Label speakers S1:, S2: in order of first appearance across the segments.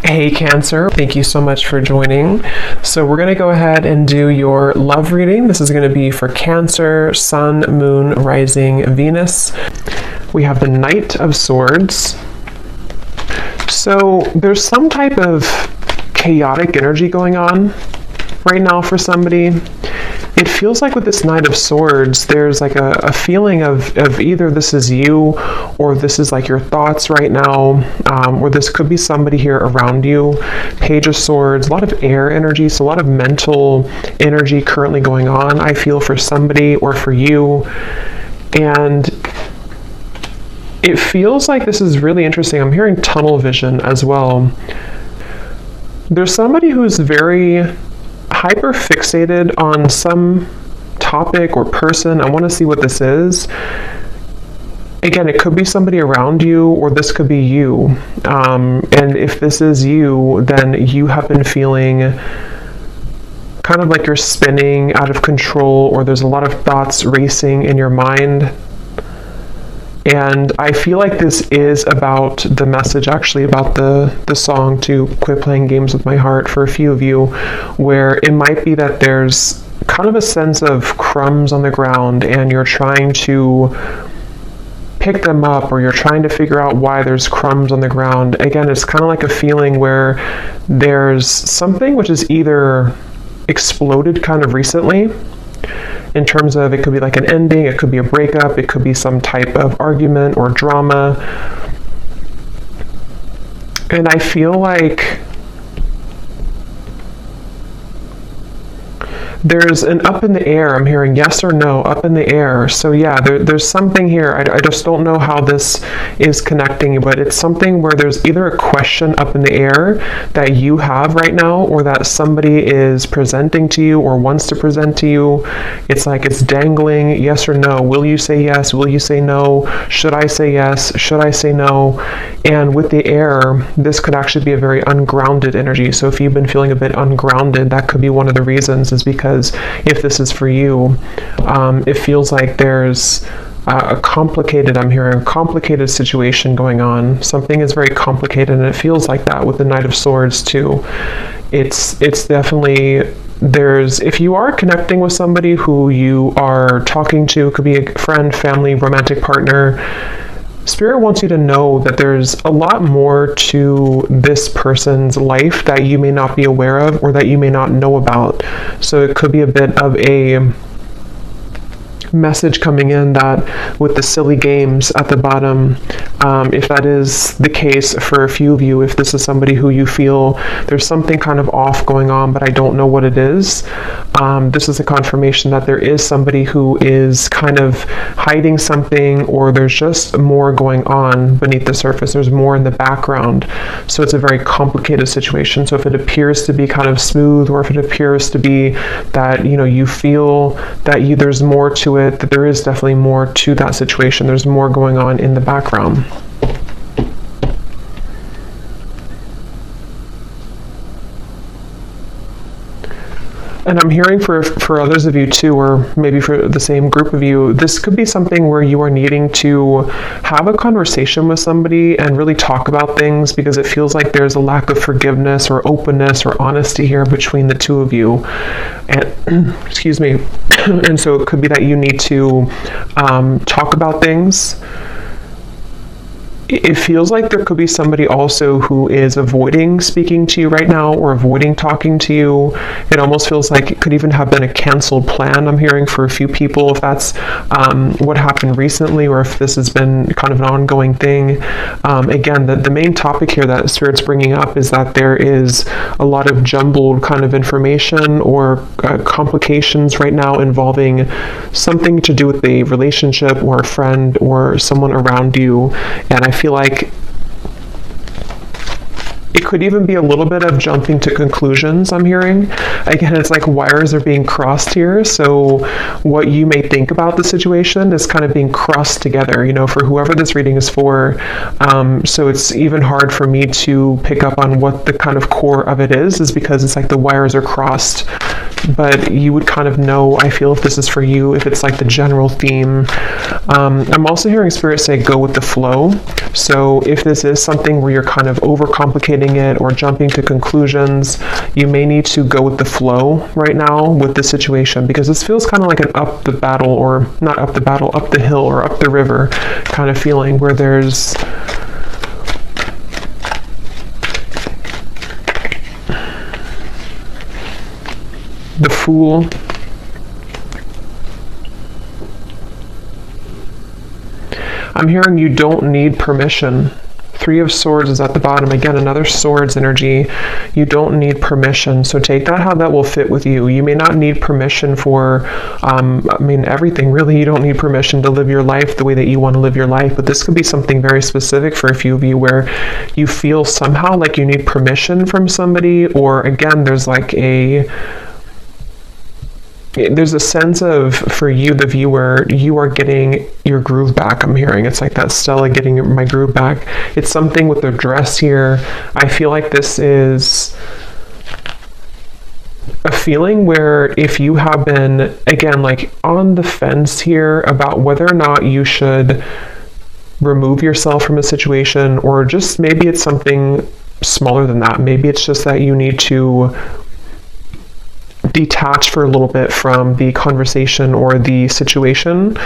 S1: Hey Cancer, thank you so much for joining. So we're going to go ahead and do your love reading. This is going to be for Cancer, Sun, Moon, Rising, Venus. We have the Knight of Swords. So there's some type of chaotic energy going on right now for somebody. It feels like with this Knight of Swords, there's like a feeling of either this is you or this is like your thoughts right now, or this could be somebody here around you. Page of Swords, a lot of air energy, so a lot of mental energy currently going on, I feel, for somebody or for you. And it feels like this is really interesting. I'm hearing tunnel vision as well. There's somebody who's very hyper fixated on some topic or person. I want to see what this is. Again, it could be somebody around you, or this could be you. And if this is you, then you have been feeling kind of like you're spinning out of control, or there's a lot of thoughts racing in your mind. And I feel like this is about the message, actually, about the song to Quit Playing Games With My Heart for a few of you, where it might be that there's kind of a sense of crumbs on the ground and you're trying to pick them up, or you're trying to figure out why there's crumbs on the ground. Again, it's kind of like a feeling where there's something which is either exploded kind of recently, in terms of it could be like an ending, it could be a breakup, it could be some type of argument or drama. And I feel like there's an up in the air. I'm hearing yes or no, up in the air. So yeah, there's something here. I just don't know how this is connecting, but it's something where there's either a question up in the air that you have right now, or that somebody is presenting to you or wants to present to you. It's like it's dangling, yes or no. Will you say yes? Will you say no? Should I say yes? Should I say no? And with the air, this could actually be a very ungrounded energy. So if you've been feeling a bit ungrounded, that could be one of the reasons, is because if this is for you, it feels like there's I'm hearing a complicated situation going on. Something is very complicated, and it feels like that with the Knight of Swords too. It's definitely, if you are connecting with somebody who you are talking to, could be a friend, family, romantic partner, Spirit wants you to know that there's a lot more to this person's life that you may not be aware of, or that you may not know about. So it could be a bit of a message coming in that with the silly games at the bottom, if that is the case for a few of you, if this is somebody who you feel there's something kind of off going on, but I don't know what it is, this is a confirmation that there is somebody who is kind of hiding something, or there's just more going on beneath the surface. There's more in the background. So it's a very complicated situation. So if it appears to be kind of smooth, or if it appears to be that, you feel that there's more to it, that there is definitely more to that situation. There's more going on in the background. And I'm hearing for others of you too, or maybe for the same group of you, this could be something where you are needing to have a conversation with somebody and really talk about things, because it feels like there's a lack of forgiveness or openness or honesty here between the two of you. And excuse me. And so it could be that you need to talk about things. It feels like there could be somebody also who is avoiding speaking to you right now, or avoiding talking to you. It almost feels like it could even have been a canceled plan, I'm hearing, for a few people, if that's what happened recently, or if this has been kind of an ongoing thing. Again, the main topic here that Spirit's bringing up is that there is a lot of jumbled kind of information or complications right now involving something to do with a relationship or a friend or someone around you. And I feel like it could even be a little bit of jumping to conclusions, I'm hearing. Again, it's like wires are being crossed here. So what you may think about the situation is kind of being crossed together, for whoever this reading is for. So it's even hard for me to pick up on what the kind of core of it is because it's like the wires are crossed but you would kind of know, I feel, if this is for you, if it's like the general theme. I'm also hearing Spirit say go with the flow. So if this is something where you're kind of overcomplicating it or jumping to conclusions, you may need to go with the flow right now with the situation, because this feels kind of like an up the battle, or not up the battle, up the hill or up the river kind of feeling, where there's the Fool. I'm hearing you don't need permission. Three of Swords is at the bottom. Again, another Swords energy. You don't need permission. So take that how that will fit with you. You may not need permission for, everything really. You don't need permission to live your life the way that you want to live your life. But this could be something very specific for a few of you, where you feel somehow like you need permission from somebody, or again, there's a sense of, for you, the viewer, you are getting your groove back. I'm hearing it's like that Stella getting my groove back. It's something with the dress here. I feel like this is a feeling where if you have been, again, like on the fence here about whether or not you should remove yourself from a situation, or just maybe it's something smaller than that. Maybe it's just that you need to detach for a little bit from the conversation or the situation.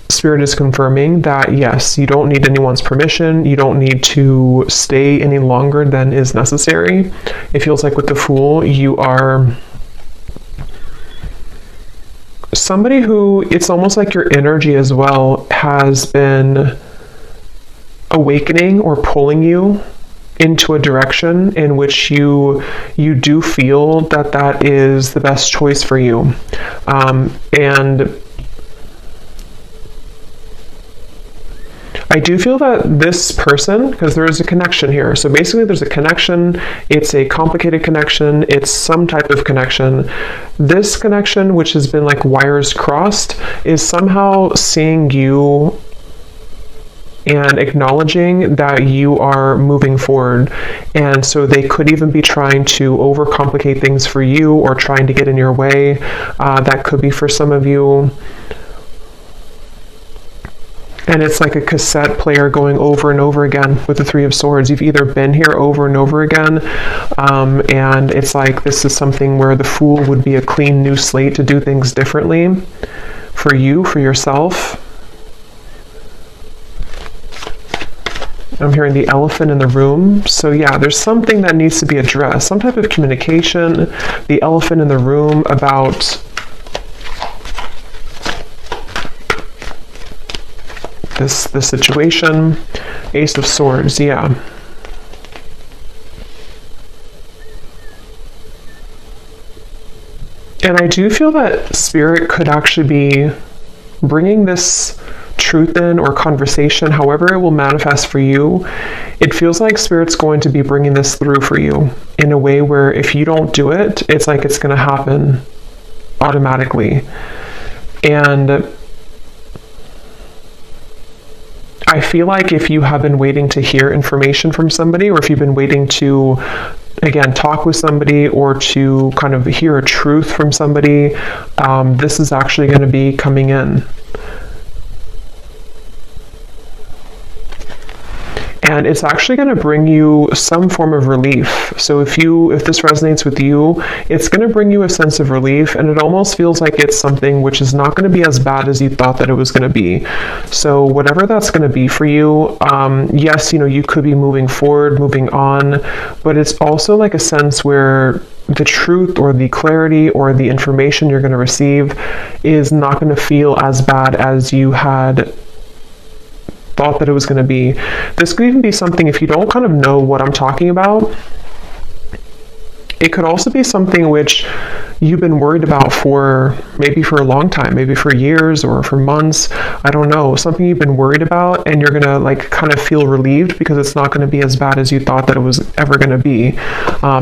S1: Spirit is confirming that yes, you don't need anyone's permission. You don't need to stay any longer than is necessary. It feels like with the Fool, you are somebody who, it's almost like your energy as well has been awakening or pulling you into a direction in which you do feel that is the best choice for you. And I do feel that this person, because there is a connection here. So basically there's a connection. It's a complicated connection. It's some type of connection. This connection, which has been like wires crossed, is somehow seeing you and acknowledging that you are moving forward. And so they could even be trying to overcomplicate things for you, or trying to get in your way. That could be for some of you. And it's like a cassette player going over and over again with the Three of Swords. You've either been here over and over again, and it's like this is something where the Fool would be a clean new slate to do things differently for you, for yourself. I'm hearing the elephant in the room. So yeah, there's something that needs to be addressed, some type of communication. The elephant in the room about this situation. Ace of Swords, yeah. And I do feel that Spirit could actually be bringing this truth in, or conversation, however it will manifest for you. It feels like Spirit's going to be bringing this through for you in a way where if you don't do it, it's like it's going to happen automatically. And I feel like if you have been waiting to hear information from somebody, or if you've been waiting to, again, talk with somebody, or to kind of hear a truth from somebody, this is actually going to be coming in. And it's actually going to bring you some form of relief. So if this resonates with you, it's going to bring you a sense of relief, and it almost feels like it's something which is not going to be as bad as you thought that it was going to be. So whatever that's going to be for you, yes, you could be moving forward, moving on, but it's also like a sense where the truth, or the clarity, or the information you're going to receive is not going to feel as bad as you had thought that it was going to be. This could even be something, if you don't kind of know what I'm talking about, it could also be something which you've been worried about for a long time, maybe for years or for months. I don't know, something you've been worried about, and you're going to like kind of feel relieved because it's not going to be as bad as you thought that it was ever going to be.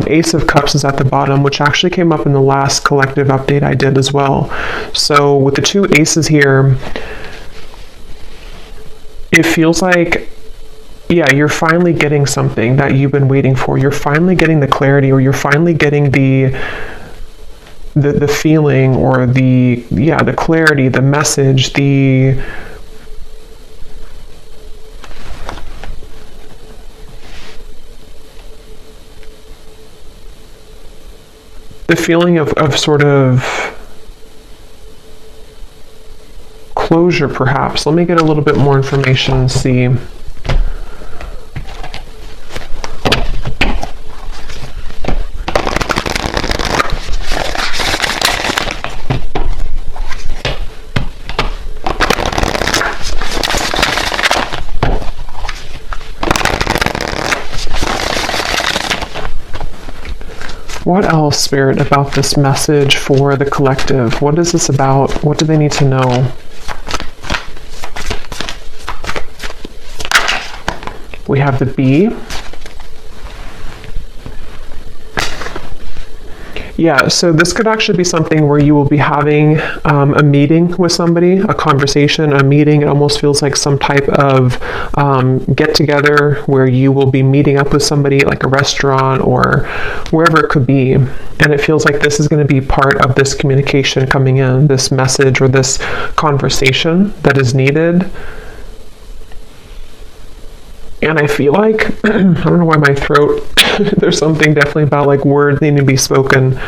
S1: Ace of Cups is at the bottom, which actually came up in the last collective update I did as well. So with the two aces here, it feels like, yeah, you're finally getting something that you've been waiting for. You're finally getting the clarity, or you're finally getting the the feeling, or the clarity, the message, the feeling of sort of closure, perhaps. Let me get a little bit more information and see. What else, Spirit, about this message for the collective? What is this about? What do they need to know? We have the bee. Yeah, so this could actually be something where you will be having a meeting with somebody, a conversation, a meeting. It almost feels like some type of get-together where you will be meeting up with somebody, like a restaurant or wherever it could be. And it feels like this is going to be part of this communication coming in, this message or this conversation that is needed. And I feel like, I don't know why my throat, there's something definitely about like words needing to be spoken.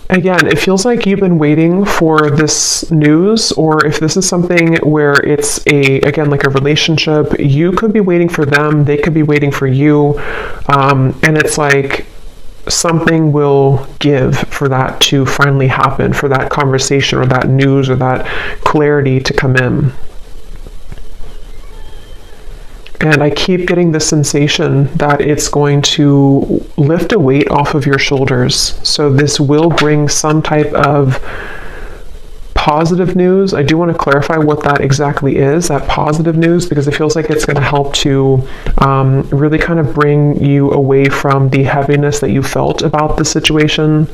S1: Again, it feels like you've been waiting for this news, or if this is something where it's again, like a relationship, you could be waiting for them, they could be waiting for you. And it's like, something will give for that to finally happen, for that conversation or that news or that clarity to come in. And I keep getting the sensation that it's going to lift a weight off of your shoulders. So this will bring some type of positive news. I do want to clarify what that exactly is, that positive news, because it feels like it's going to help to really kind of bring you away from the heaviness that you felt about the situation.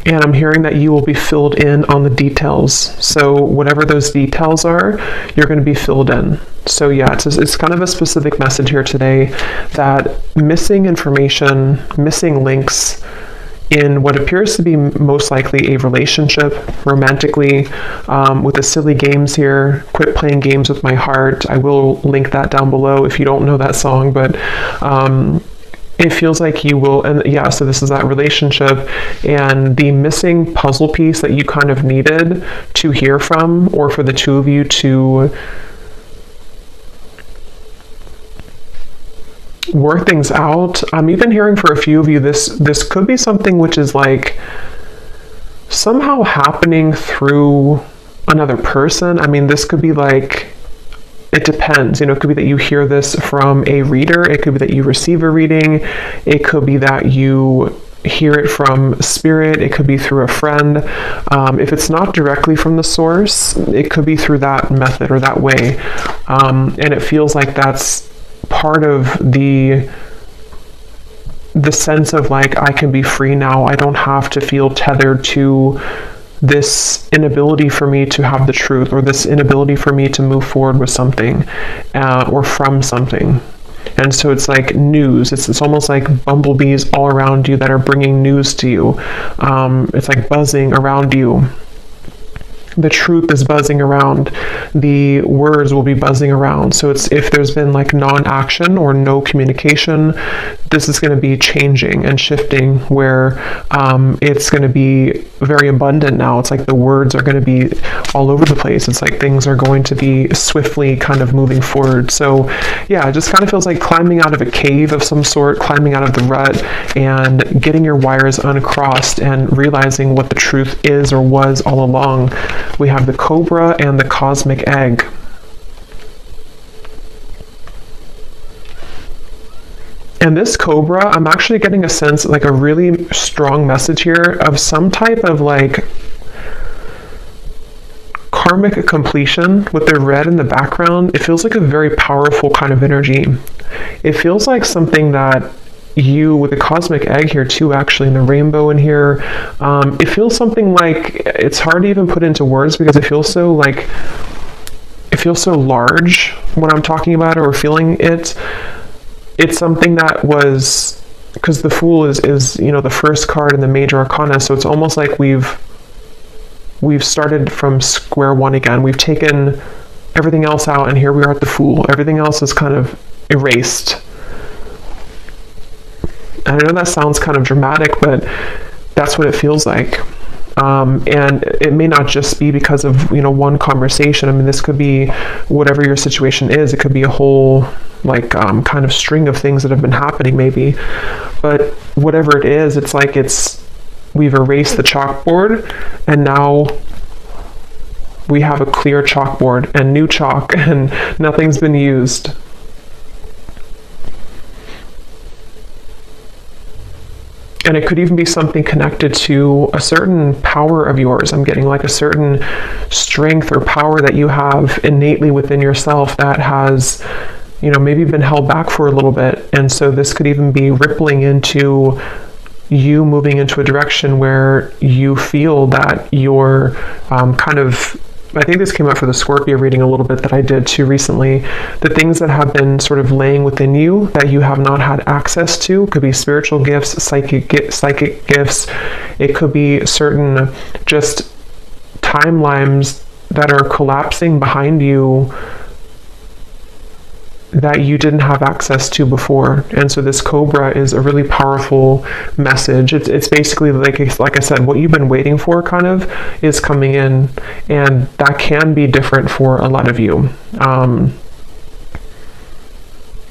S1: And I'm hearing that you will be filled in on the details. So whatever those details are, you're going to be filled in. So yeah, it's kind of a specific message here today that missing information, missing links, in what appears to be most likely a relationship, romantically, with the silly games here. Quit playing games with my heart. I will link that down below if you don't know that song, but it feels like you will, and yeah, so this is that relationship, and the missing puzzle piece that you kind of needed to hear from, or for the two of you to work things out. I'm even hearing for a few of you, this could be something which is like somehow happening through another person. I mean, this could be like, it depends, it could be that you hear this from a reader, it could be that you receive a reading, it could be that you hear it from spirit, it could be through a friend. If it's not directly from the source, it could be through that method or that way. And it feels like that's part of the sense of like, I can be free now. I don't have to feel tethered to this inability for me to have the truth, or this inability for me to move forward with something, or from something. And so it's like news. It's almost like bumblebees all around you that are bringing news to you. It's like buzzing around you. The truth is buzzing around. The words will be buzzing around. So it's, if there's been like non-action or no communication, this is going to be changing and shifting, where it's going to be very abundant now. It's like the words are going to be all over the place. It's like things are going to be swiftly kind of moving forward. So yeah, it just kind of feels like climbing out of a cave of some sort, climbing out of the rut and getting your wires uncrossed and realizing what the truth is or was all along. We have the cobra and the cosmic egg. And this cobra, I'm actually getting a sense, like a really strong message here of some type of like karmic completion with the red in the background. It feels like a very powerful kind of energy. It feels like something that you with the cosmic egg here too, actually, and the rainbow in here. It feels something like, it's hard to even put into words because it feels so like, it feels so large when I'm talking about it or feeling it. It's something that was, because the Fool is the first card in the major arcana, so it's almost like we've started from square one again. We've taken everything else out, and here we are at the Fool. Everything else is kind of erased. I know that sounds kind of dramatic, but that's what it feels like. And it may not just be because of, one conversation. I mean, this could be whatever your situation is. It could be a whole, kind of string of things that have been happening maybe. But whatever it is, it's like we've erased the chalkboard, and now we have a clear chalkboard and new chalk, and nothing's been used. And it could even be something connected to a certain power of yours. I'm getting like a certain strength or power that you have innately within yourself that has, maybe been held back for a little bit. And so this could even be rippling into you moving into a direction where you feel that you're I think this came up for the Scorpio reading a little bit that I did too recently. The things that have been sort of laying within you that you have not had access to could be spiritual gifts, psychic gifts. It could be certain just timelines that are collapsing behind you that you didn't have access to before. And so this Cobra is a really powerful message. It's basically like I said, what you've been waiting for kind of is coming in, and that can be different for a lot of you.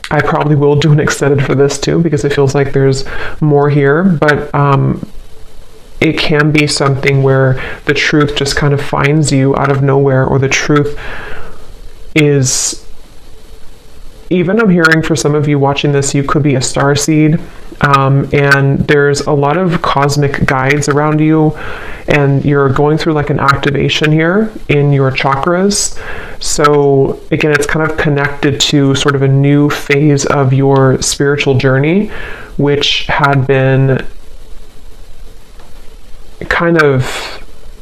S1: I probably will do an extended for this too, because it feels like there's more here, but it can be something where the truth just kind of finds you out of nowhere, or the truth is, even I'm hearing for some of you watching this, you could be a starseed, and there's a lot of cosmic guides around you, and you're going through like an activation here in your chakras. So again, it's kind of connected to sort of a new phase of your spiritual journey, which had been kind of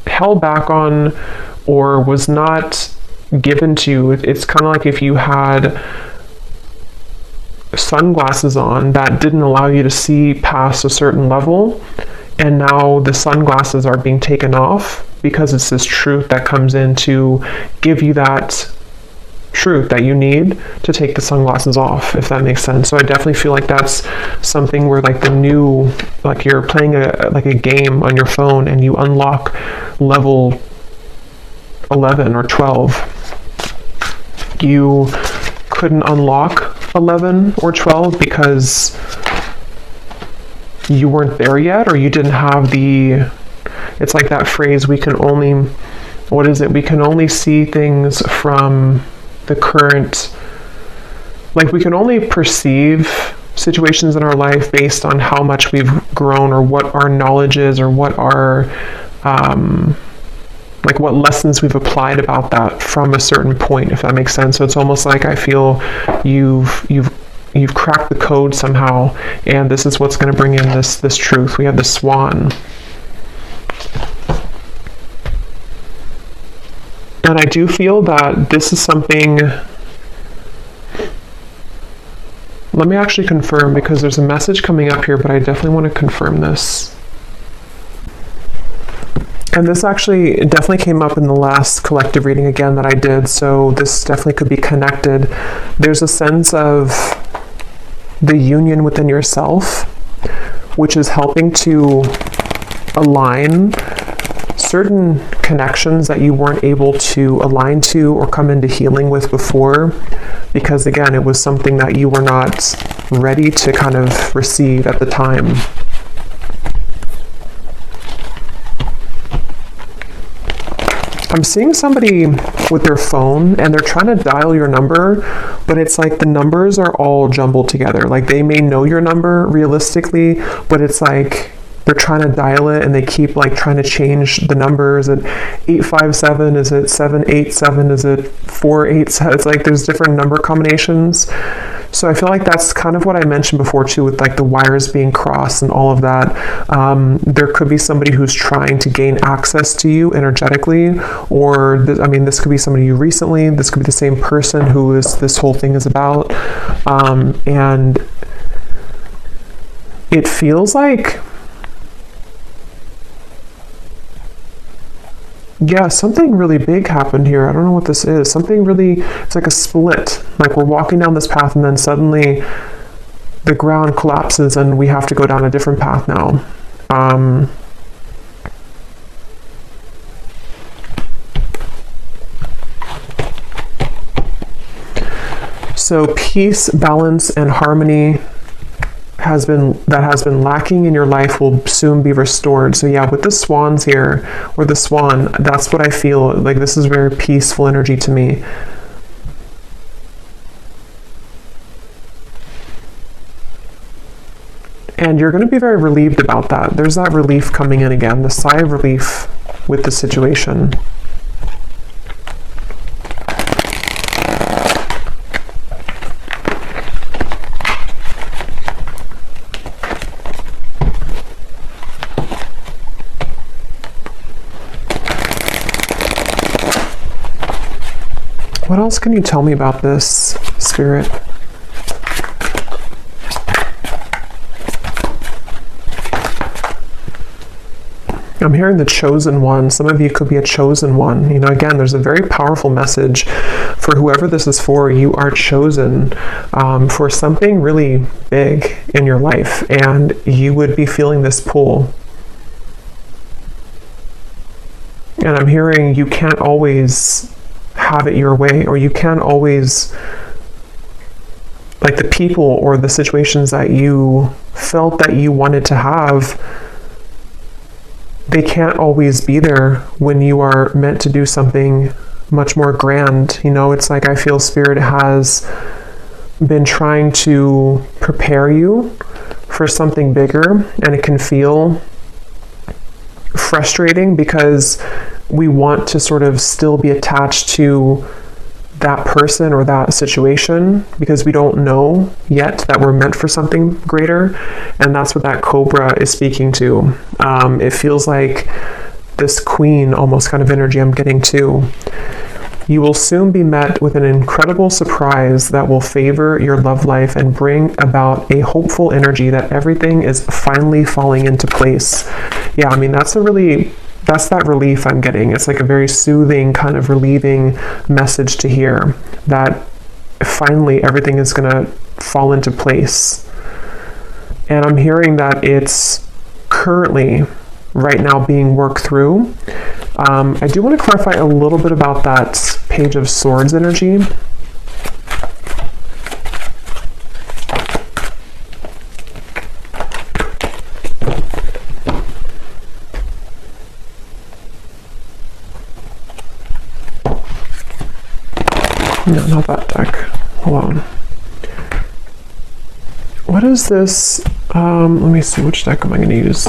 S1: held back on or was not given to you. It's kind of like if you had sunglasses on that didn't allow you to see past a certain level, and now the sunglasses are being taken off because it's this truth that comes in to give you that truth that you need to take the sunglasses off, if that makes sense. So I definitely feel like that's something where like the new, like you're playing a game on your phone and you unlock level 11 or 12. You couldn't unlock 11 or 12 because you weren't there yet, or you didn't have it's like that phrase, we can only see things from the current, like we can only perceive situations in our life based on how much we've grown, or what our knowledge is, or what our like what lessons we've applied about that from a certain point, if that makes sense. So it's almost like I feel you've cracked the code somehow, and this is what's going to bring in this truth. We have the Swan. And I do feel that this is something, let me actually confirm, because there's a message coming up here, but I definitely want to confirm this. And this actually definitely came up in the last collective reading again that I did, so this definitely could be connected. There's a sense of the union within yourself, which is helping to align certain connections that you weren't able to align to or come into healing with before, because again, it was something that you were not ready to kind of receive at the time. I'm seeing somebody with their phone and they're trying to dial your number, but it's like the numbers are all jumbled together. Like they may know your number realistically, but it's like they're trying to dial it and they keep like trying to change the numbers. Is it 857? Is it 787? Is it 487? It's like there's different number combinations. So I feel like that's kind of what I mentioned before too, with like the wires being crossed and all of that. There could be somebody who's trying to gain access to you energetically, or this could be somebody you recently, this could be the same person who this whole thing is about. And it feels like, yeah, something really big happened here. I don't know what this is. Something really, it's like a split. Like we're walking down this path and then suddenly the ground collapses and we have to go down a different path now. So peace, balance, and harmony has been lacking in your life will soon be restored. So yeah, with the swans here, or the swan, that's what I feel like. This is very peaceful energy to me. And you're going to be very relieved about that. There's that relief coming in again, the sigh of relief with the situation. What else can you tell me about this, Spirit? I'm hearing the chosen one. Some of you could be a chosen one. You know, again, there's a very powerful message for whoever this is for. You are chosen for something really big in your life, and you would be feeling this pull. And I'm hearing you can't always have it your way, or you can't always, like the people or the situations that you felt that you wanted to have, they can't always be there when you are meant to do something much more grand. You know, it's like I feel Spirit has been trying to prepare you for something bigger, and it can feel frustrating because we want to sort of still be attached to that person or that situation because we don't know yet that we're meant for something greater. And that's what that cobra is speaking to. It feels like this queen almost kind of energy I'm getting too. You will soon be met with an incredible surprise that will favor your love life and bring about a hopeful energy that everything is finally falling into place. Yeah, I mean, that's that relief I'm getting. It's like a very soothing, kind of relieving message to hear that finally everything is going to fall into place. And I'm hearing that it's currently, right now, being worked through. I do want to clarify a little bit about that Page of Swords energy. No, not that deck. Hold on. What is this? Let me see, which deck am I going to use?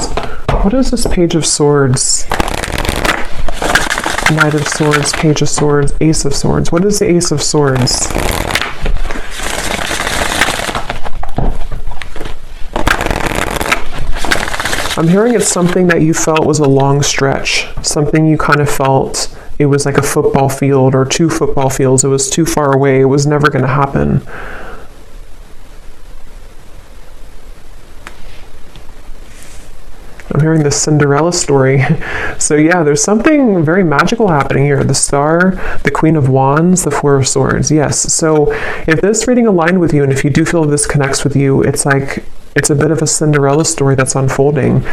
S1: What is this Page of Swords? Knight of Swords, Page of Swords, Ace of Swords. What is the Ace of Swords? I'm hearing it's something that you felt was a long stretch. Something you kind of felt it was like a football field or 2 football fields. It was too far away. It was never going to happen. I'm hearing the Cinderella story. So yeah, there's something very magical happening here. The Star, the Queen of Wands, the Four of Swords. Yes. So if this reading aligned with you, and if you do feel this connects with you, it's like, it's a bit of a Cinderella story that's unfolding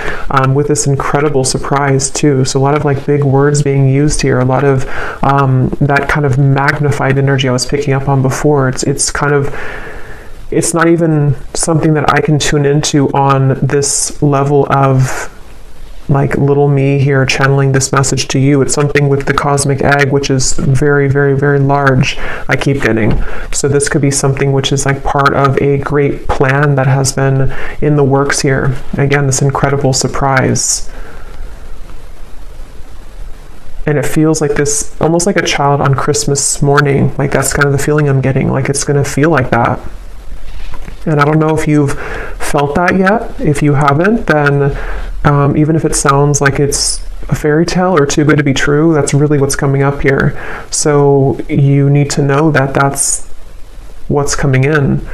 S1: with this incredible surprise too. So a lot of like big words being used here, a lot of that kind of magnified energy I was picking up on before. It's kind of, it's not even something that I can tune into on this level of like little me here channeling this message to you. It's something with the cosmic egg, which is very, very, very large, I keep getting. So this could be something which is like part of a great plan that has been in the works here. Again, this incredible surprise. And it feels like this, almost like a child on Christmas morning. Like that's kind of the feeling I'm getting. Like it's going to feel like that. And I don't know if you've felt that yet. If you haven't, then even if it sounds like it's a fairy tale or too good to be true, that's really what's coming up here. So you need to know that that's what's coming in.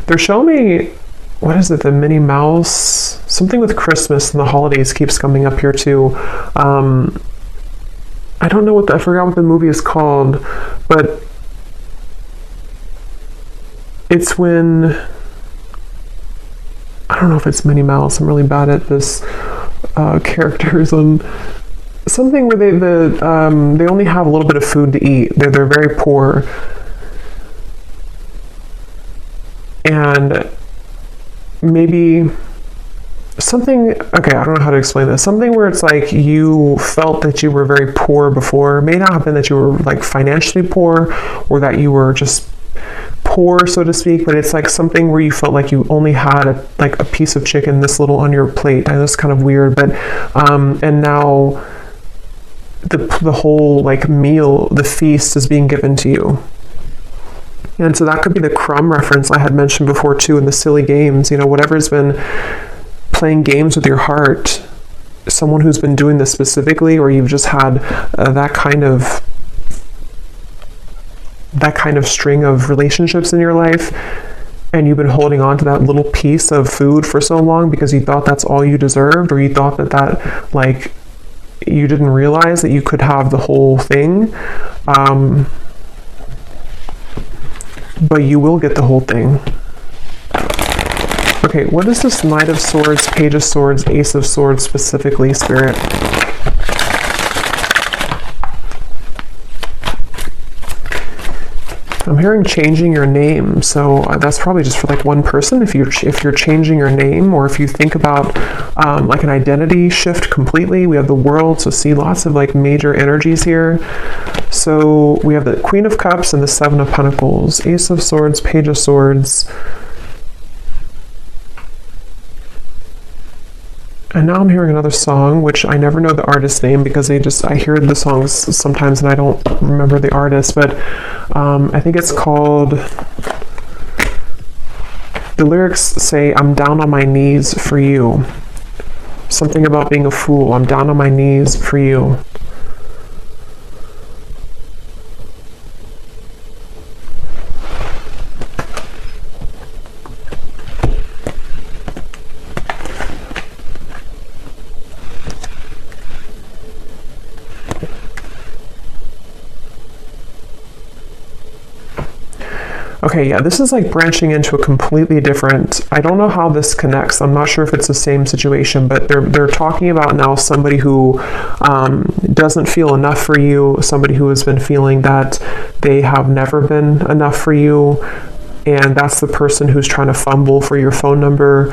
S1: They're showing me, what is it, the Minnie Mouse? Something with Christmas and the holidays keeps coming up here too. I don't know I forgot what the movie is called, but it's when, I don't know if it's Minnie Mouse. I'm really bad at this characters on something where they only have a little bit of food to eat. They're very poor, and maybe something, okay, I don't know how to explain this. Something where it's like you felt that you were very poor before. It may not have been that you were like financially poor or that you were just poor, so to speak, but it's like something where you felt like you only had a piece of chicken this little on your plate. And that's kind of weird, but and now the whole like meal, the feast is being given to you. And so that could be the crumb reference I had mentioned before too in the silly games, whatever's been playing games with your heart, someone who's been doing this specifically, or you've just had that kind of string of relationships in your life, and you've been holding on to that little piece of food for so long because you thought that's all you deserved, or you thought that like you didn't realize that you could have the whole thing, but you will get the whole thing. Okay, what is this Knight of Swords, Page of Swords, Ace of Swords specifically, Spirit? I'm hearing changing your name, so that's probably just for like one person. If you're changing your name, or if you think about like an identity shift completely, we have the World, so see lots of like major energies here. So we have the Queen of Cups and the Seven of Pentacles, Ace of Swords, Page of Swords. And now I'm hearing another song, which I never know the artist's name because I hear the songs sometimes and I don't remember the artist, but I think it's called, the lyrics say, I'm down on my knees for you. Something about being a fool. I'm down on my knees for you. Okay, yeah, this is like branching into a completely different, I don't know how this connects. I'm not sure if it's the same situation, but they're talking about now somebody who doesn't feel enough for you, somebody who has been feeling that they have never been enough for you, and that's the person who's trying to fumble for your phone number,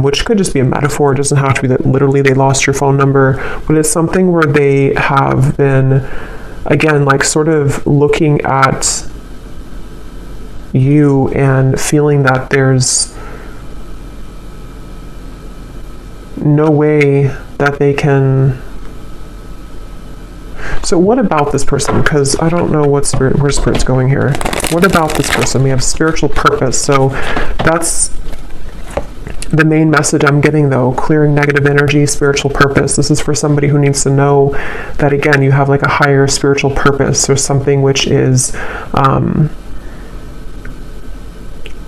S1: which could just be a metaphor. It doesn't have to be that literally they lost your phone number, but it's something where they have been, again, like sort of looking at you and feeling that there's no way that they can. So what about this person? Because I don't know where Spirit's going here. What about this person? We have spiritual purpose. So that's the main message I'm getting, though. Clearing negative energy, spiritual purpose. This is for somebody who needs to know that, again, you have like a higher spiritual purpose, or something which is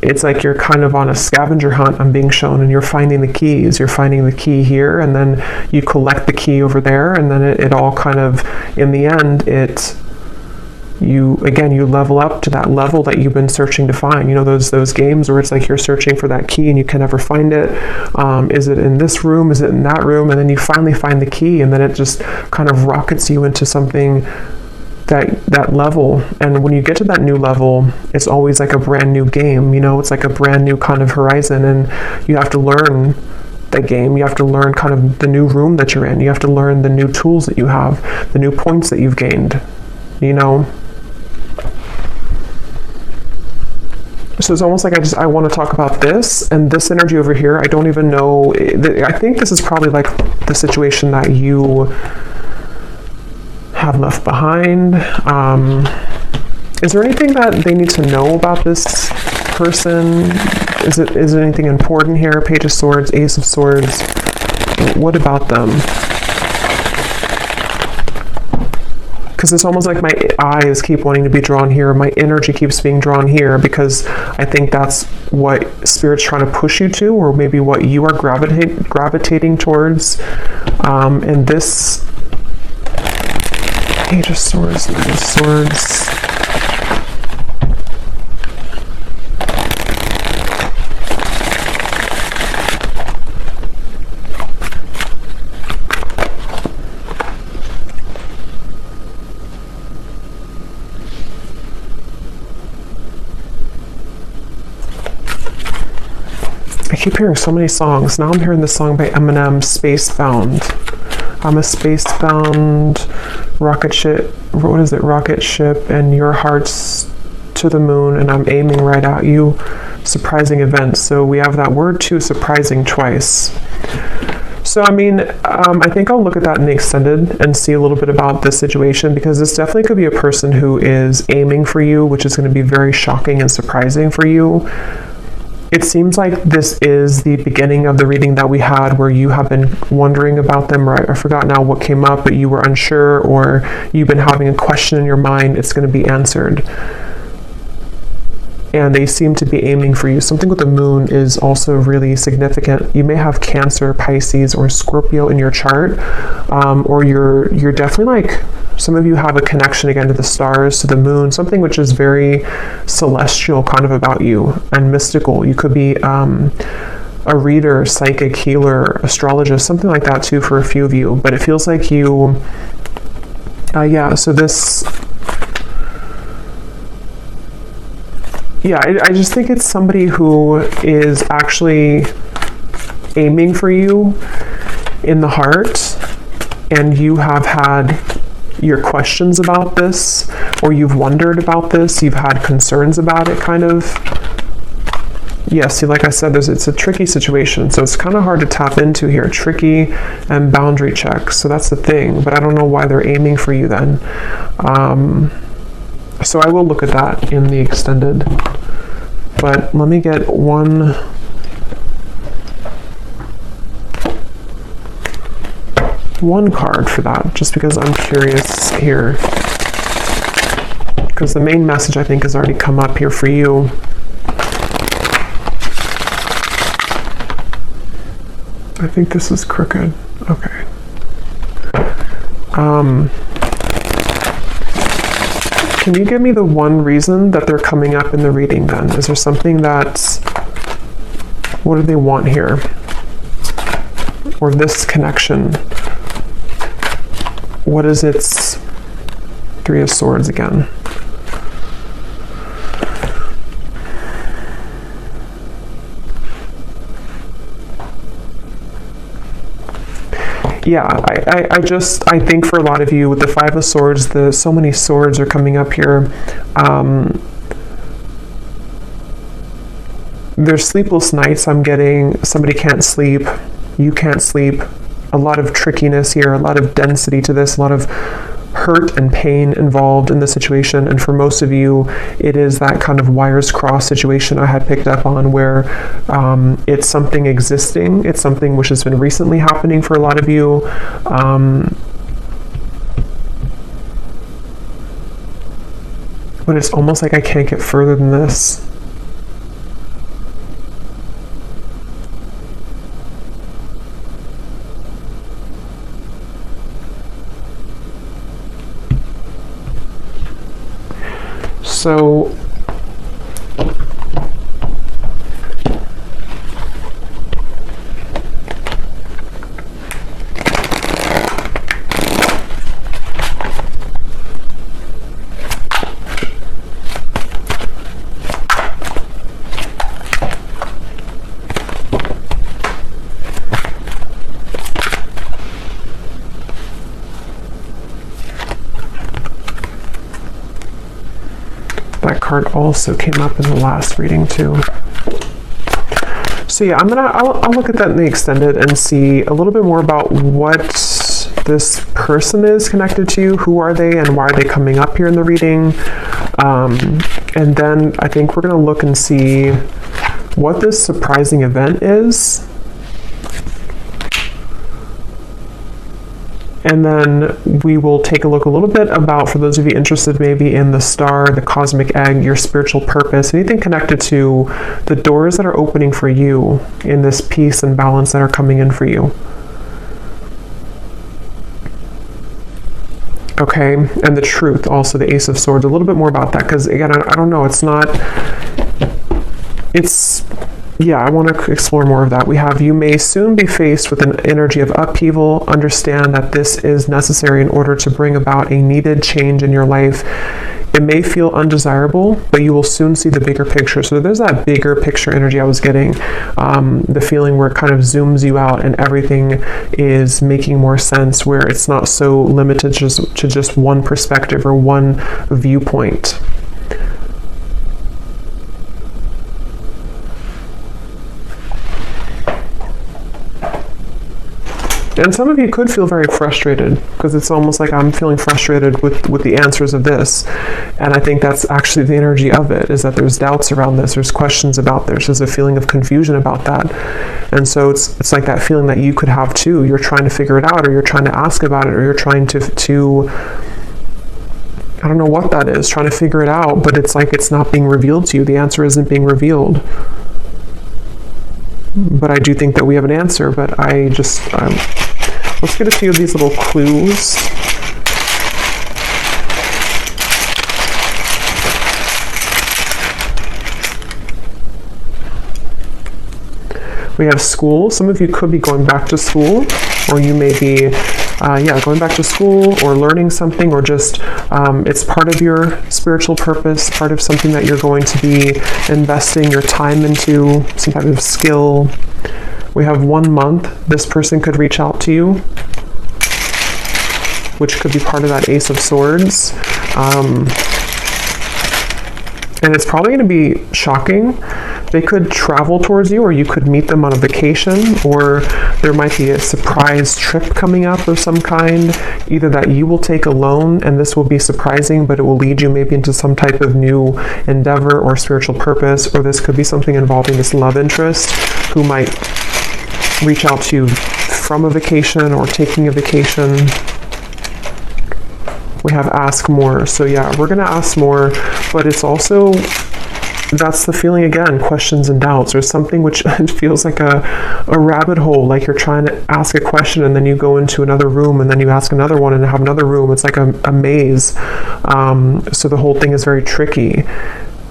S1: it's like you're kind of on a scavenger hunt, I'm being shown, and you're finding the keys. You're finding the key here, and then you collect the key over there, and then it all kind of, in the end, you level up to that level that you've been searching to find. You know, those games where it's like you're searching for that key and you can never find it. Is it in this room? Is it in that room? And then you finally find the key, and then it just kind of rockets you into something, that level. And when you get to that new level, it's always like a brand new game, it's like a brand new kind of horizon, and you have to learn the game. You have to learn kind of the new room that you're in. You have to learn the new tools that you have, the new points that you've gained, So it's almost like I want to talk about this, and this energy over here, I don't even know. I think this is probably like the situation that you have left behind. Is there anything that they need to know about this person? Is it anything important here? Page of Swords, Ace of Swords. What about them? Because it's almost like my eyes keep wanting to be drawn here. My energy keeps being drawn here because I think that's what Spirit's trying to push you to, or maybe what you are gravitating towards. And this Page of Swords, Knight of Swords. I keep hearing so many songs. Now I'm hearing this song by Eminem, Spacebound. I'm a spacebound rocket ship. What is it? Rocket ship, and your heart's to the moon, and I'm aiming right at you. Surprising events. So we have that word too, surprising, twice. So, I mean, I think I'll look at that in the extended and see a little bit about this situation, because this definitely could be a person who is aiming for you, which is going to be very shocking and surprising for you. It seems like this is the beginning of the reading that we had where you have been wondering about them, or I forgot now what came up, but you were unsure, or you've been having a question in your mind. It's going to be answered. And they seem to be aiming for you. Something with the moon is also really significant. You may have Cancer, Pisces, or Scorpio in your chart, or you're definitely like, some of you have a connection again to the stars, to the moon, something which is very celestial kind of about you and mystical. You could be a reader, psychic, healer, astrologist, something like that too for a few of you. But it feels like you, so this, I just think it's somebody who is actually aiming for you in the heart, and you have had your questions about this, or you've wondered about this, you've had concerns about it, kind of. Yeah, see, like I said, it's a tricky situation, so it's kind of hard to tap into here. Tricky and boundary checks, so that's the thing, but I don't know why they're aiming for you then. So I will look at that in the extended, but let me get one card for that, just because I'm curious here, because the main message I think has already come up here for you. I think this is crooked. Okay. Can you give me the one reason that they're coming up in the reading then? Is there something that's, what do they want here? Or this connection? What is its Three of Swords again? Yeah, I think for a lot of you with the Five of Swords, so many swords are coming up here. There's sleepless nights. I'm getting somebody can't sleep, you can't sleep. A lot of trickiness here, a lot of density to this, a lot of hurt and pain involved in the situation. And for most of you, it is that kind of wires crossed situation I had picked up on, where it's something existing, it's something which has been recently happening for a lot of you. But it's almost like I can't get further than this. So that card also came up in the last reading too. So yeah, I'll look at that in the extended and see a little bit more about what this person is connected to, who are they, and why are they coming up here in the reading. And then I think we're going to look and see what this surprising event is. And then we will take a look a little bit about, for those of you interested maybe in the star, the cosmic egg, your spiritual purpose, anything connected to the doors that are opening for you in this peace and balance that are coming in for you. Okay, and the truth, also the Ace of Swords, a little bit more about that, because again, I don't know, yeah, I want to explore more of that. We have, you may soon be faced with an energy of upheaval. Understand that this is necessary in order to bring about a needed change in your life. It may feel undesirable, but you will soon see the bigger picture. So there's that bigger picture energy I was getting, the feeling where it kind of zooms you out and everything is making more sense, where it's not so limited to just one perspective or one viewpoint. And some of you could feel very frustrated, because it's almost like I'm feeling frustrated with the answers of this. And I think that's actually the energy of it, is that there's doubts around this, there's questions about this, there's a feeling of confusion about that. And so it's like that feeling that you could have too. You're trying to figure it out, or you're trying to ask about it, or you're trying to I don't know what that is, trying to figure it out, but it's like it's not being revealed to you. The answer isn't being revealed. But I do think that we have an answer, but let's get a few of these little clues. We have school. Some of you could be going back to school, or you may be going back to school or learning something, or just it's part of your spiritual purpose, part of something that you're going to be investing your time into, some type of skill. We have 1 month. This person could reach out to you, which could be part of that Ace of Swords. And it's probably going to be shocking. They could travel towards you, or you could meet them on a vacation, or there might be a surprise trip coming up of some kind, either that you will take alone, and this will be surprising, but it will lead you maybe into some type of new endeavor or spiritual purpose, or this could be something involving this love interest who might reach out to you from a vacation or taking a vacation. We have ask more. So yeah, we're going to ask more, but it's also, that's the feeling again, questions and doubts. There's something which feels like a rabbit hole, like you're trying to ask a question and then you go into another room and then you ask another one and have another room. It's like a maze. So the whole thing is very tricky.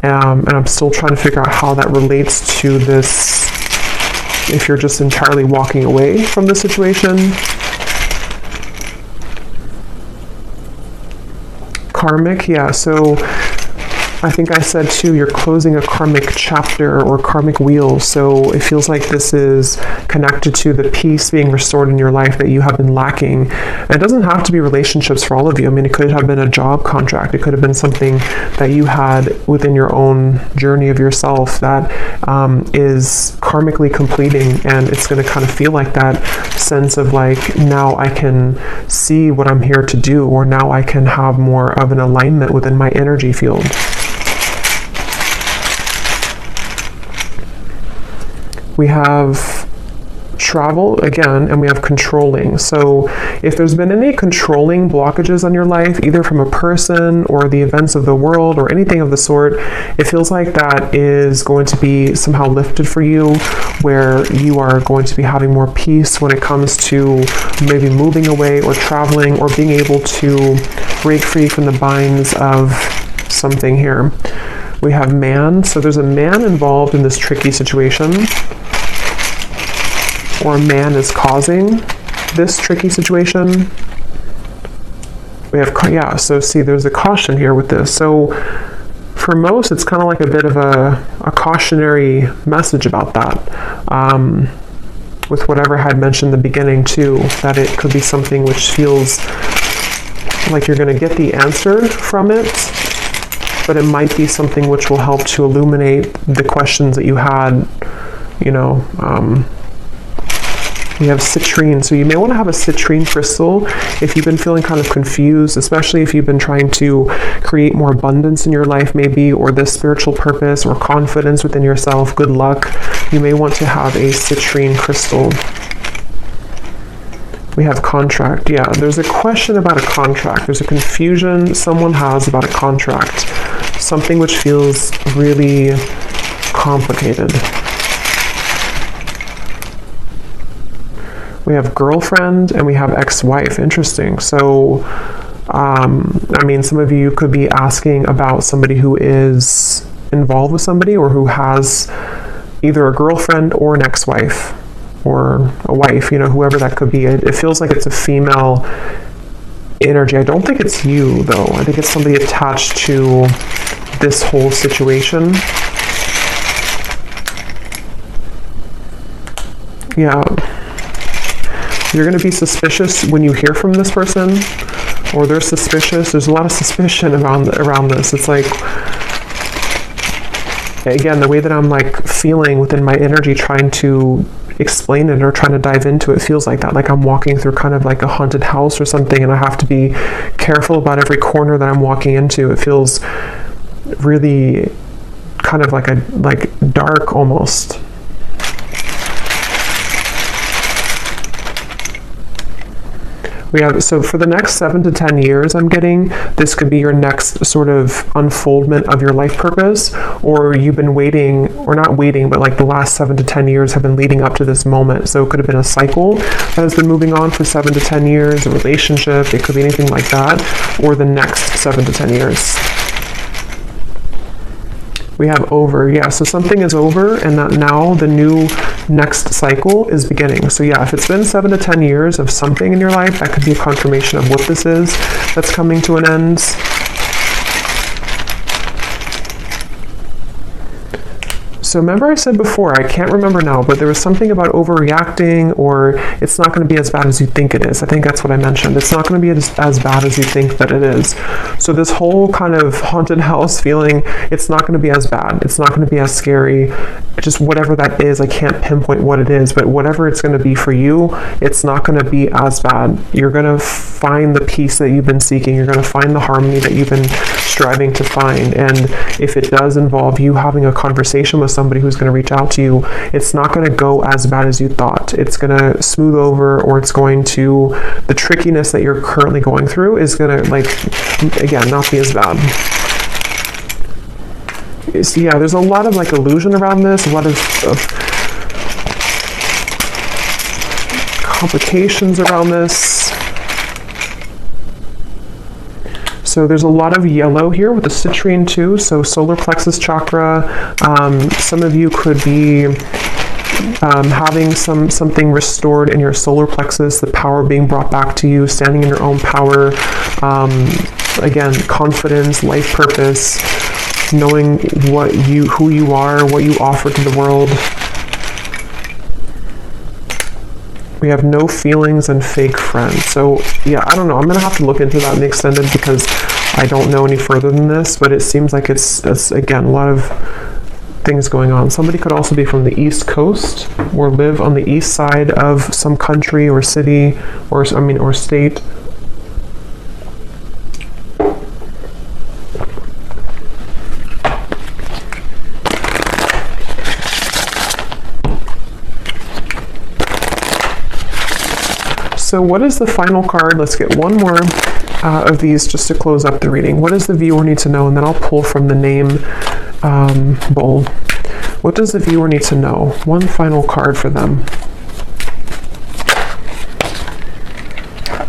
S1: And I'm still trying to figure out how that relates to this, if you're just entirely walking away from the situation. Karmic, yeah, so I think I said too, you're closing a karmic chapter or karmic wheel, so it feels like this is connected to the peace being restored in your life that you have been lacking. And it doesn't have to be relationships for all of you. I mean, it could have been a job contract. It could have been something that you had within your own journey of yourself that is karmically completing, and it's going to kind of feel like that sense of like, now I can see what I'm here to do, or now I can have more of an alignment within my energy field. We have travel again, and we have controlling. So if there's been any controlling blockages on your life, either from a person or the events of the world or anything of the sort, it feels like that is going to be somehow lifted for you, where you are going to be having more peace when it comes to maybe moving away or traveling or being able to break free from the binds of something here. We have man. So there's a man involved in this tricky situation, or a man is causing this tricky situation. We have, yeah, so see, there's a caution here with this. So for most, it's kind of like a bit of a cautionary message about that. With whatever I had mentioned in the beginning too, that it could be something which feels like you're going to get the answer from it, but it might be something which will help to illuminate the questions that you had, We have citrine. So you may want to have a citrine crystal if you've been feeling kind of confused, especially if you've been trying to create more abundance in your life maybe, or this spiritual purpose or confidence within yourself, good luck. You may want to have a citrine crystal. We have contract. Yeah, there's a question about a contract. There's a confusion someone has about a contract. Something which feels really complicated. We have girlfriend and we have ex-wife. Interesting. So, I mean, some of you could be asking about somebody who is involved with somebody or who has either a girlfriend or an ex-wife or a wife, you know, whoever that could be. It feels like it's a female energy. I don't think it's you, though. I think it's somebody attached to this whole situation. Yeah. You're going to be suspicious when you hear from this person, or they're suspicious. There's a lot of suspicion around this. It's like, again, the way that I'm like feeling within my energy, trying to explain it or trying to dive into it, feels like that. Like I'm walking through kind of like a haunted house or something, and I have to be careful about every corner that I'm walking into. It feels really kind of like dark almost. We have, so for the next 7 to 10 years, I'm getting, this could be your next sort of unfoldment of your life purpose, or you've been waiting, or not waiting, but like the last 7 to 10 years have been leading up to this moment. So it could have been a cycle that has been moving on for 7 to 10 years, a relationship, it could be anything like that, or the next 7 to 10 years. We have over. Yeah, so something is over and that now the new next cycle is beginning. So yeah, if it's been 7 to 10 years of something in your life, that could be a confirmation of what this is that's coming to an end. So remember I said before, I can't remember now, but there was something about overreacting, or it's not going to be as bad as you think it is. I think that's what I mentioned. It's not going to be as bad as you think that it is. So this whole kind of haunted house feeling, it's not going to be as bad. It's not going to be as scary. Just whatever that is, I can't pinpoint what it is, but whatever it's going to be for you, it's not going to be as bad. You're going to find the peace that you've been seeking. You're going to find the harmony that you've been striving to find. And if it does involve you having a conversation with somebody who's going to reach out to you, it's not going to go as bad as you thought. It's going to smooth over, or it's going to, the trickiness that you're currently going through is going to, like, again, not be as bad. So yeah, there's a lot of like illusion around this, a lot of complications around this. So there's a lot of yellow here with the citrine too. So solar plexus chakra. Some of you could be having something restored in your solar plexus, the power being brought back to you, standing in your own power. Again, confidence, life purpose, knowing who you are, what you offer to the world. We have no feelings and fake friends. So yeah, I don't know. I'm going to have to look into that in the extended because I don't know any further than this, but it seems like it's again, a lot of things going on. Somebody could also be from the East Coast or live on the east side of some country or city or state. So what is the final card? Let's get one more of these just to close up the reading. What does the viewer need to know? And then I'll pull from the name bowl. What does the viewer need to know? One final card for them.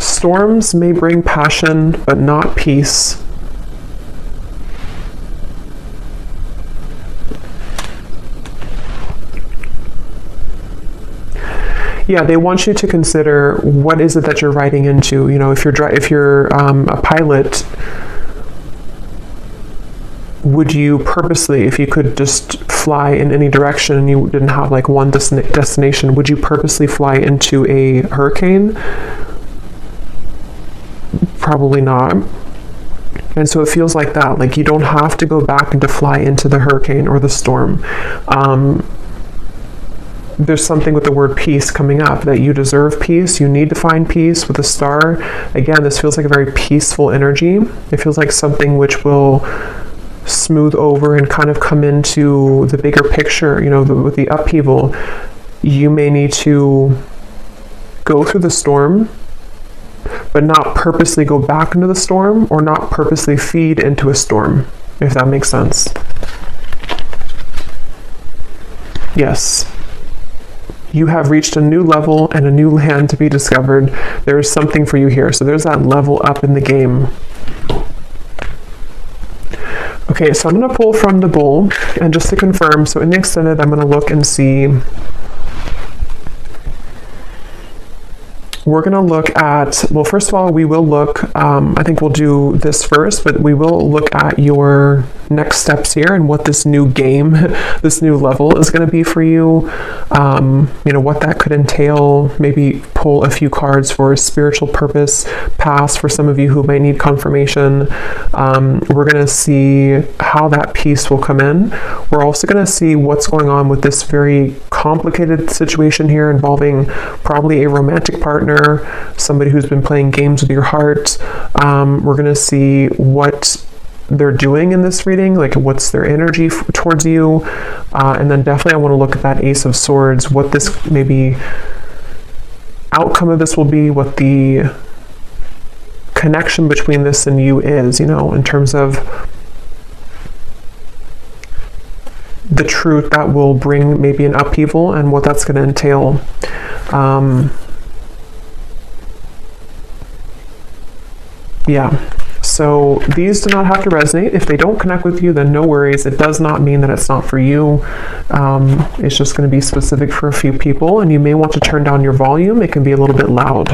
S1: Storms may bring passion, but not peace. Yeah, they want you to consider what is it that you're riding into. You know, if you're a pilot, would you purposely, if you could just fly in any direction and you didn't have like one destination, would you purposely fly into a hurricane? Probably not. And so it feels like that. Like you don't have to go back and to fly into the hurricane or the storm. there's something with the word peace coming up, that you deserve peace, you need to find peace with the star. Again, this feels like a very peaceful energy. It feels like something which will smooth over and kind of come into the bigger picture, you know, with the upheaval. You may need to go through the storm, but not purposely go back into the storm, or not purposely feed into a storm, if that makes sense. Yes. You have reached a new level and a new land to be discovered. There is something for you here. So there's that level up in the game. Okay, so I'm going to pull from the bowl, and just to confirm, so in the extended, I'm going to look and see. We're going to look at, well, first of all, we will look, I think we'll do this first, but we will look at your next steps here and what this new game, this new level is going to be for you. You know, what that could entail. Maybe pull a few cards for spiritual purpose pass for some of you who might need confirmation. We're going to see how that peace will come in. We're also going to see what's going on with this very complicated situation here involving probably a romantic partner, somebody who's been playing games with your heart. We're going to see what they're doing in this reading, like what's their energy towards you, and then definitely I want to look at that Ace of Swords, what this maybe outcome of this will be, what the connection between this and you is, you know, in terms of the truth that will bring maybe an upheaval and what that's going to entail. Yeah. So these do not have to resonate. If they don't connect with you, then no worries. It does not mean that it's not for you. It's just going to be specific for a few people, and you may want to turn down your volume. It can be a little bit loud.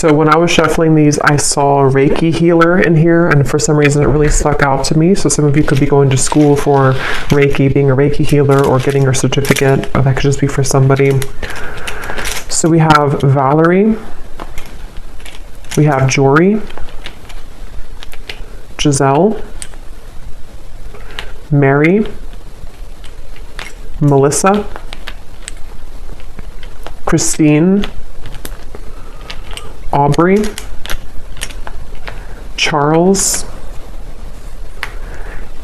S1: So when I was shuffling these, I saw Reiki healer in here, and for some reason it really stuck out to me. So some of you could be going to school for Reiki, being a Reiki healer, or getting your certificate, or that could just be for somebody. So we have Valerie, we have Jory, Giselle, Mary, Melissa, Christine, Aubrey, Charles,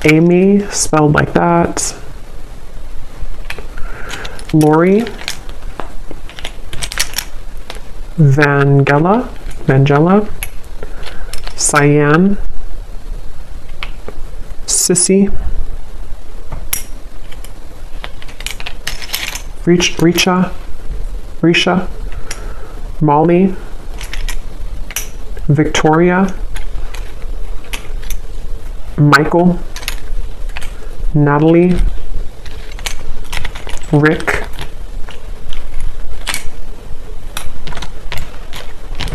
S1: Amy, spelled like that, Lori, Vangela, Cyan, Sissy, Risha, Molly, Victoria, Michael, Natalie, Rick,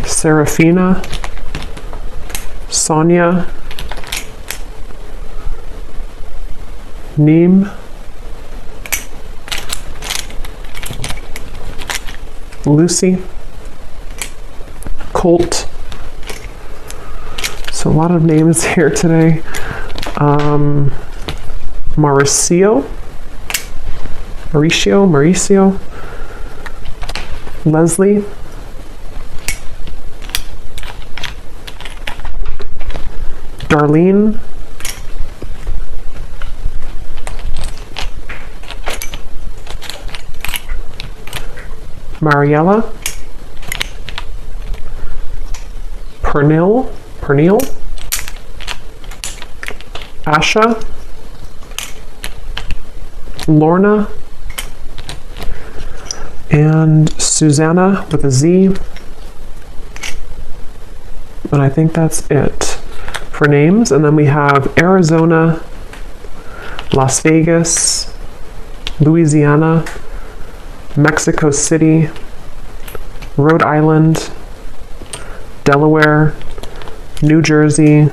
S1: Serafina, Sonia, Neem, Lucy, Colt. So a lot of names here today. Mauricio, Leslie, Darlene, Mariella, Pernil, Asha, Lorna, and Susanna with a Z. And I think that's it for names. And then we have Arizona, Las Vegas, Louisiana, Mexico City, Rhode Island, Delaware, New Jersey,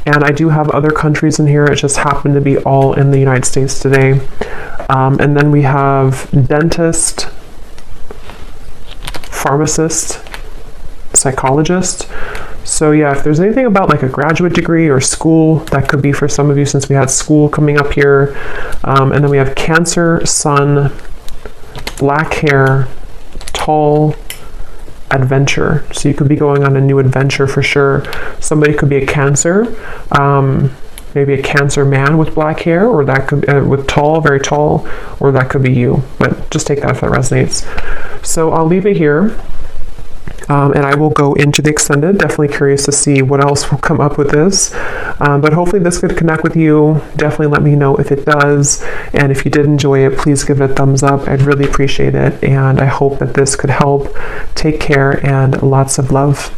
S1: and I do have other countries in here. It just happened to be all in the United States today. And then we have dentist, pharmacist, psychologist. So yeah, if there's anything about like a graduate degree or school, that could be for some of you since we had school coming up here. And then we have Cancer, Sun, black hair, tall, adventure. So you could be going on a new adventure for sure. Somebody could be a Cancer, maybe a Cancer man with black hair, or that could with tall, very tall, or that could be you. But just take that if that resonates. So I'll leave it here. And I will go into the extended. Definitely curious to see what else will come up with this. But hopefully this could connect with you. Definitely let me know if it does. And if you did enjoy it, please give it a thumbs up. I'd really appreciate it. And I hope that this could help. Take care and lots of love.